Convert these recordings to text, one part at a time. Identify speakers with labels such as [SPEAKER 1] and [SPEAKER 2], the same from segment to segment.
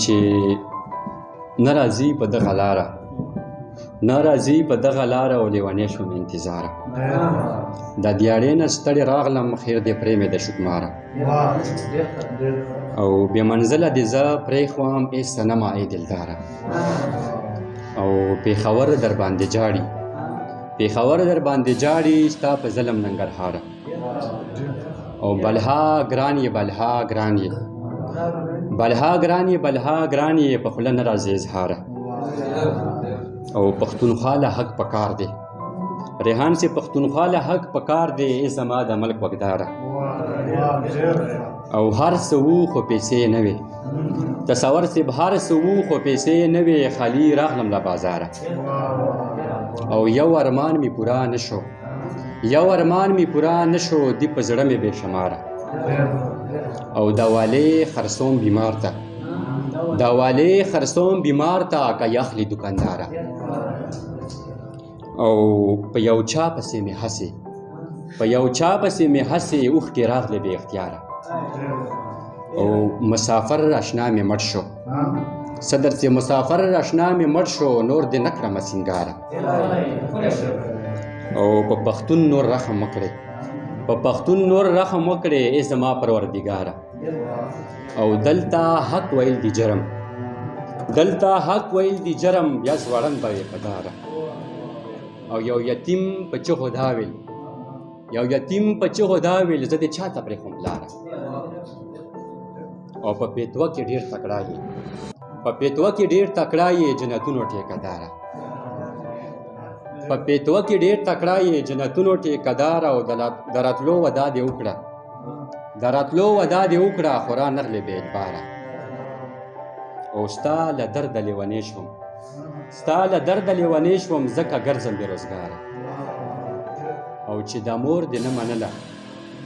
[SPEAKER 1] چې نه راځي په دغه لاره نه راځي په دغه لاره او لیونی شوم انتظاره د دیاړې نه ستړی راغلم خیر دې پرې مې د شکماره او بې منزله دې زه پرېښوم ای صنمه ای دلداره او پېښور در باندې جاړي پېښور در باندې جاړي ستا په ظلم ننګرهاره او بلها ګران یې بلها ګران یې بلها ګران یې بلها ګران یې په خوله نه راځي اظهاره او پښتونخوا له حق پکار دی ریحان سے پښتونخوا له حق پکار دی ای زما د ملک وګداره او هر څه وو خو پیسې نه وې تصور صاحب هر څه وو خو پیسې نه وې خالي راغلم له بازاره او یو ارمان مې پوره نه شو یو ارمان مې پوره نه شو دی په زړه مې بې شماره او د والې خرسوم بیمار ته د والې خرسوم بیمار ته که یخلي دکانداره او په یو چا پسې مې هسې په یو چا پسې مې هسې اوښکې راغلې بې اختیاره او مسافر اشنا مې مړ شو صدر سے مسافر اشنا مې مړ شو نور دې نه کړمه سینګاره او په پښتون نور رحم وکړې په پښتون نور رحم وکړې ای زما پروردګاره او دلته حق ویل دی جرم دلته حق ویل دی جرم بیا ځوړن به یې په داره او یو یتیم په چغو دا ویل یو یتیم په چغو دا ویل زه دې چا ته پرېښوم لاره او په پیتوه کې ډېر تکړه یې په پیتوه کې ډېر تکړه یې جنتونو ټیکهداره په پیتوه کې ډېر تکړه یې جنتونو ټیکهداره او د راتلو وعده دې وکړه د راتلو وعده دې وکړه خو را نغلې بې اعتباره او ستا له درده لیونی شوم ستا له درده لیونی شوم ځکه ګرځم بېروزګاره او چې د مور دې نه منله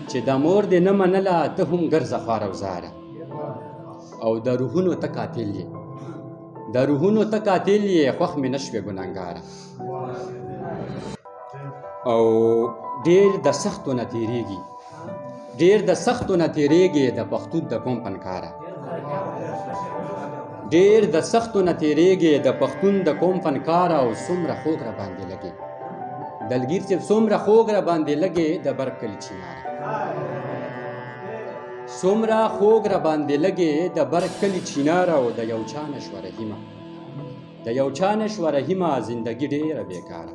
[SPEAKER 1] چې د مور دې نه منله ته هم ګرځه خواره وزاره او د روحونو ته قاتل یې د روحونو ته قاتل یې خوښ مې نه شوې ګناهګاره او ډېر د سختو نه تېرېږي ډېر د سختو نه تېرېږي د پښتون د قوم فنکاره ډېر د سختو نه تېرېږي د پښتون د قوم فنکاره او څومره خوږ را باندې لګي دلګیر صاحب څومره خوږ را باندې لګي د بر کلي چیناره څومره خوږ را باندې لګي د بر کلي چیناره او د یو چا نه شوه رحیمه د یو چا نه شوه رحیمه زندګي ډېره بېکاره